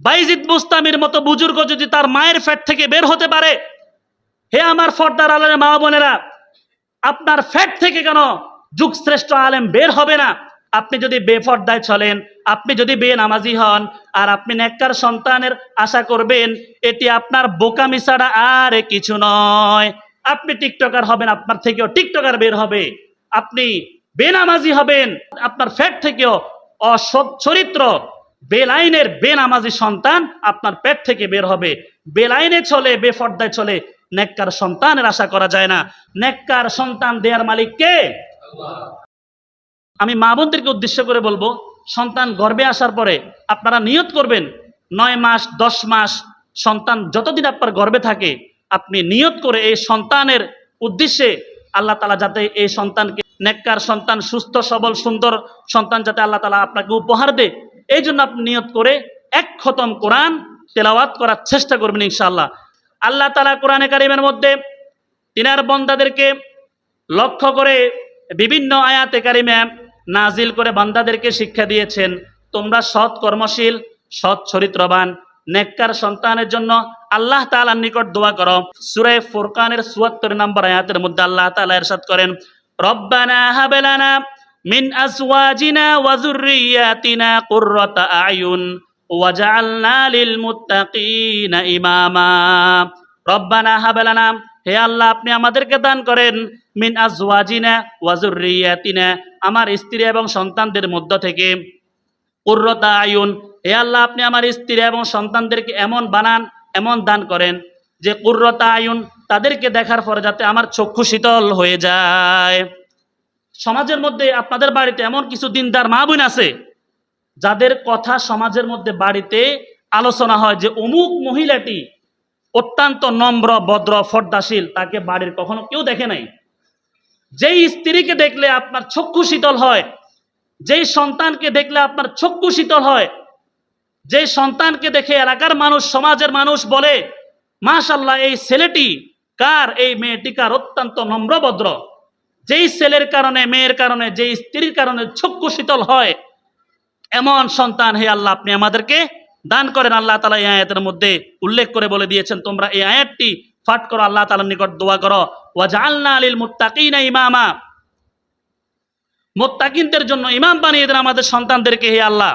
বাইজিদ বুস্তামির মতো বুজুর্গ যদি তার মায়ের পেট থেকে বের হতে পারে, হে আমার পর্দার আলের মা বোনেরা, আপনার পেট থেকে কেন যুগশ্রেষ্ঠ আলেম বের হবে না? আপনি যদি বেপর্দায় চলেন, আপনি যদি বেনামাজি হন, আর আপনি নেককার সন্তানের আশা করবেন, এটি আপনার বোকামি ছাড়া আর কিছু নয়। আপনি টিকটকার হবেন, আপনার থেকেও টিকটকার বের হবে। আপনি বেনামাজি হবেন, আপনার পেট থেকেও অসৎ চরিত্র বেলাইনের বেনামাজি সন্তান আপনার পেট থেকে বের হবে। বেলাইনে চলে, বেপর্দায় চলে নেককার সন্তানের আশা করা যায় না। নেককার সন্তান দেয়ার মালিক কে? আমি মা বোনদেরকে উদ্দেশ্য করে বলবো, সন্তান গর্ভে আসার পরে আপনারা নিয়ত করবেন, 9 মাস 10 মাস সন্তান যতদিন আপনার গর্ভে থাকে, আপনি নিয়ত করে এই সন্তানের উদ্দেশ্যে আল্লাহ তাআলা যাতে এই সন্তানকে নেককার সন্তান, সুস্থ সবল সুন্দর সন্তান যাতে আল্লাহ তাআলা আপনাকে উপহার দেয়, এই জন্য আপনি নিয়ত করে 1 খতম কোরআন তেলাওয়াত করার চেষ্টা করবেন ইনশাআল্লাহ। আল্লাহ তাআলা কোরআনে কারিমের মধ্যে তিনার বান্দাদেরকে লক্ষ্য করে বিভিন্ন আয়াতে কারিমে নাজিল করে বান্দাদেরকে শিক্ষা দিয়েছেন, তোমরা সৎ কর্মশীল, সৎ চরিত্রবান নেককার সন্তানের জন্য আল্লাহ তাআলার নিকট দোয়া করো। সূরা ফুরকানের ৭৪ নম্বর আয়াতের মধ্যে আল্লাহ তাআলা ইরশাদ করেন, রব্বানা হাব লানা মিন আজওয়াজিনা ওয়া যুররিয়াতিনা কুররাতা আয়ুন ওয়াজআলনা লিল মুত্তাকিনা ইমামা। রব্বানা হাব লানা, হে আল্লাহ আপনি আমাদেরকে দান করেন, মিন আজওয়াজিনা ওয়া যুররিয়াতিনা, আমার স্ত্রী এবং সন্তানদের মধ্য থেকে, কুররাতা আয়ুন, হে আল্লাহ আপনি আমার স্ত্রী এবং সন্তানদেরকে এমন বানান, এমন দান করেন যে কুররাতা আয়ুন, তাদেরকে দেখার পরে যাতে আমার চক্ষু শীতল হয়ে যায়। সমাজের মধ্যে আপনাদের বাড়িতে এমন কিছু দিনদার মা বোন আছে যাদের কথা সমাজের মধ্যে বাড়িতে আলোচনা হয় যে অমুক মহিলাটি অত্যন্ত নম্র ভদ্র পর্দাশীল, তাকে বাড়ির কখনো কেউ দেখে নাই। যেই স্ত্রীকে দেখলে আপনার চক্ষু শীতল হয়, যেই সন্তানকে দেখলে আপনার চক্ষু শীতল হয়, যেই সন্তানকে দেখে এলাকার মানুষ, সমাজের মানুষ বলে মাশাআল্লাহ এই ছেলেটি কার, এই মেয়েটি কার, অত্যন্ত নম্রভদ্র, যেই ছেলের কারণে, মেয়ের কারণে, যেই স্ত্রীর কারণে চক্ষু শীতল হয়, এমন সন্তান হে আল্লাহ আপনি আমাদেরকে দান করেন। আল্লাহ তাআলা এই আয়াতের মধ্যে উল্লেখ করে বলে দিয়েছেন, তোমরা এই আয়াতটি পাঠ করো, আল্লাহ তাআলার নিকট দোয়া করো, ওয়াজআলনা লিল মুত্তাকিনা ইমামা, মুত্তাকিনদের জন্য ইমাম বানিয়ে দেন আমাদের সন্তানদেরকে হে আল্লাহ।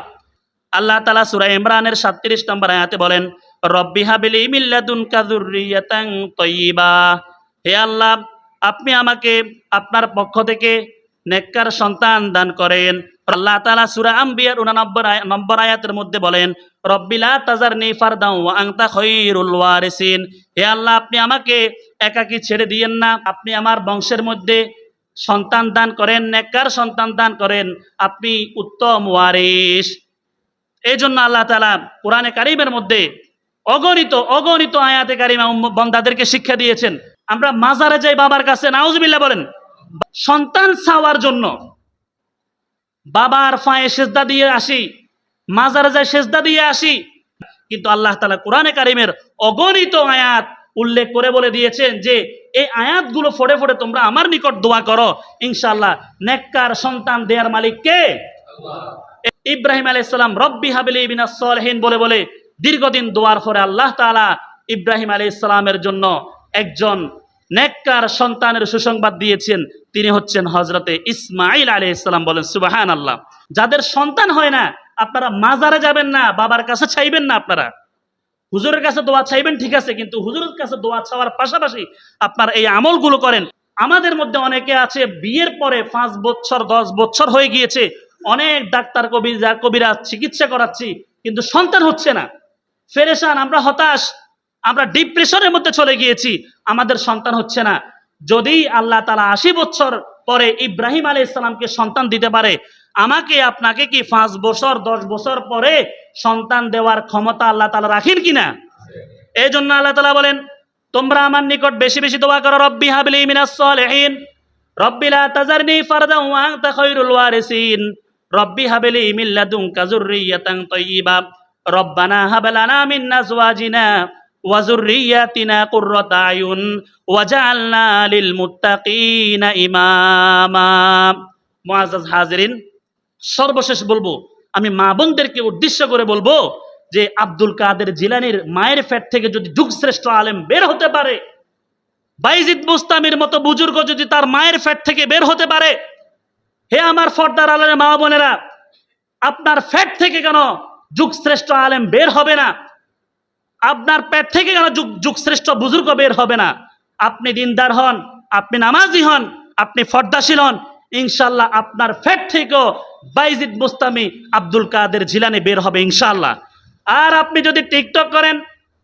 আল্লাহ তাআলা সূরা ইমরানের 37 নম্বর আয়াতে বলেন, রব্বি হাবলি মিন লাদুনকা যুররিয়াতান তাইয়্যিবা, হে আল্লাহ আপনি আমাকে আপনার পক্ষ থেকে নেককার সন্তান দান করেন। আল্লাহ তাআলা সূরা আম্বিয়ার 89 নম্বর আয়াতের মধ্যে বলেন, রব্বি লা তাজারনি ফারদান ওয়া আনতা খায়রুল ওয়ারিসিন, হে আল্লাহ আপনি আমাকে একাকী ছেড়ে দিয়েন না, আপনি আমার বংশের মধ্যে সন্তান দান করেন, নেককার সন্তান দান করেন, আপনি উত্তম ওয়ারিস। এই জন্য আল্লাহ তাআলা কোরআনে কারিমের মধ্যে অগণিত আয়াতে কারিমা বান্দাদেরকে শিক্ষা দিয়েছেন। আমরা মাজারে যাই বাবার কাছে, নাউজুবিল্লাহ বলেন, সন্তান চাওয়ার জন্য, বাবার পায়ে সেজদা দিয়ে আসি, মাজারে যাই সেজদা দিয়ে আসি, কিন্তু আল্লাহ তাআলা কোরআনে কারিমের অগণিত আয়াত উল্লেখ করে বলে দিয়েছেন যে এই আয়াতগুলো পড়ে পড়ে তোমরা আমার নিকট দোয়া করো, ইনশাআল্লাহ নেককার সন্তান দেয়ার মালিক কে? ইব্রাহিম আলাইহিস সালাম রব্বি হাবলি মিনাস সলিহিন বলে বলে দীর্ঘদিন দোয়ার পরে আল্লাহ তাআলা ইব্রাহিম আলাইহিস সালামের জন্য একজন নেককার সন্তানের সুসংবাদ দিয়েছেন, তিনি হচ্ছেন হযরতে ইসমাঈল আলাইহিস সালাম। বলেন সুবহানাল্লাহ। যাদের সন্তান হয় না, আপনারা মাজারে যাবেন না, বাবার কাছে চাইবেন না, আপনারা হুজুরের কাছে দোয়া চাইবেন ঠিক আছে, কিন্তু হুজুরের কাছে দোয়া চাওয়ার পাশাপাশি আপনার এই আমলগুলো করেন। আমাদের মধ্যে অনেকে আছে বিয়ের পরে 5 বছর 10 বছর হয়ে গিয়েছে, অনেক ডাক্তার কবিরাজ চিকিৎসা করাচ্ছি, কিন্তু সন্তান হচ্ছে না, পেরেশান, আমরা হতাশ, আমরা ডিপ্রেশনের মধ্যে চলে গিয়েছি, আমাদের সন্তান হচ্ছে না। যদি আল্লাহ তাআলা 80 বছর পরে ইব্রাহিম আলাইহিস সালামকে সন্তান দিতে পারে, আমাকে আপনাকে কি 5 বছর 10 বছর পরে সন্তান দেওয়ার ক্ষমতা আল্লাহ তাআলা রাখেন কিনা? এই জন্য আল্লাহ তাআলা বলেন, তোমরা আমার নিকট বেশি বেশি দোয়া করো, রব্বি হাবলি মিনাস সলিহিন, রব্বি লা তাজারনি ফারদান ওয়া আনতা খায়রুল ওয়ারিসিন, রব্বি হাবলি মিন লাদুনকা যুররিয়াতান তাইয়্যিবা, রব্বানা হাব লানা মিন আজওয়াজিনা ওয়া যুররিয়াতিনা কুররাতা আয়ুন ওয়াজআলনা লিল মুত্তাকিনা ইমামা। মুআজ্জাজ হাজিরিন, সর্বশেষ বলবো, আমি মা বোনদেরকে উদ্দেশ্য করে বলবো, যে আব্দুল কাদের জিলানীর মায়ের পেট থেকে যদি যুগশ্রেষ্ঠ আলেম বের হতে পারে, বাইজিদ বুস্তামির মতো বুজুর্গ যদি তার মায়ের পেট থেকে বের হতে পারে, হে আমার ফর্দার আলেমের মা বোনেরা, আপনার পেট থেকে কেন যুগশ্রেষ্ঠ আলেম বের হবে না? আপনার পেট থেকে কেন যুগশ্রেষ্ঠ বুজুর্গ বের হবে না? আপনি দিনদার হন, আপনি নামাজি হন, আপনি ফর্দাশীল হন, ইনশাল্লাহ আপনার পেট থেকেও বাইজিদ বুস্তামি, আব্দুল কাদের জিলানী বের হবে ইনশাল্লাহ। আর আপনি যদি টিকটক করেন,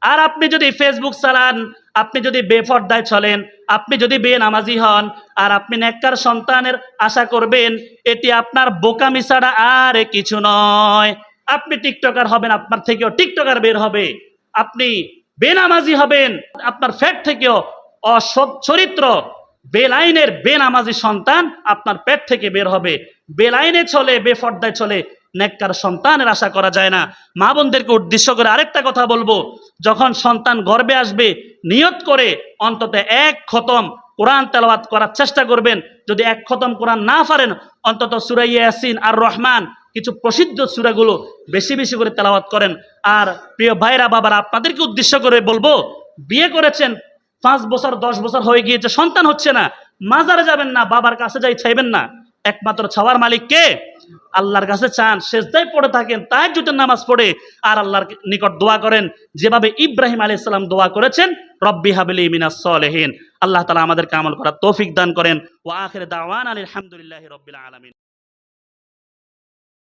আর আপনি যদি ফেসবুক চালান, আপনি যদি বেফর্দায় চলেন, আপনি যদি বেনামাজি হন, আর আপনি নেককার সন্তানের আশা করবেন, এটি আপনার বোকামি ছাড়া আর কিছু নয়। আপনি টিকটকার হবেন, আপনার থেকেও টিকটকার বের হবে। আপনি বেনামাজি হবেন, আপনার পেট থেকেও অসৎ চরিত্র, বেলাইনের বেনামাজি সন্তান আপনার পেট থেকে বের হবে। বেলাইনে চলে, বেফর্দায় চলে নেককার সন্তানের আশা করা যায় না। মা বোনদেরকে উদ্দেশ্য করে আরেকটা কথা বলবো, যখন সন্তান গর্ভে আসবে নিয়ত করে অন্তত এক খতম কোরআন তেলাওয়াত করার চেষ্টা করবেন। যদি এক খতম কোরআন না পারেন, অন্তত সূরা ইয়াসিন আর রহমান, কিছু প্রসিদ্ধ সূরাগুলো বেশি বেশি করে তেলাওয়াত করেন। আর প্রিয় ভাইরা বাবারা, আপনাদেরকে উদ্দেশ্য করে বলবো, বিয়ে করেছেন 5 বছর 10 বছর হয়ে গিয়েছে, সন্তান হচ্ছে না, মাজারে যাবেন না, বাবার কাছে যাই চাইবেন না। একমাত্র ছাওয়ার মালিক কে? আল্লাহর কাছে চান, সেজদায় পড়ে থাকেন, তাহাজ্জুদের নামাজ পড়ে আর আল্লাহর নিকট দোয়া করেন, যেভাবে ইব্রাহিম আলাইহিস সালাম দোয়া করেছেন, রব্বি হাবলি মিনাস সলিহিন। আল্লাহ তাআলা আমাদেরকে আমল করার তৌফিক দান করেন। ওয়া আখির দাওয়ানা আলহামদুলিল্লাহি রাব্বিল আলামিন।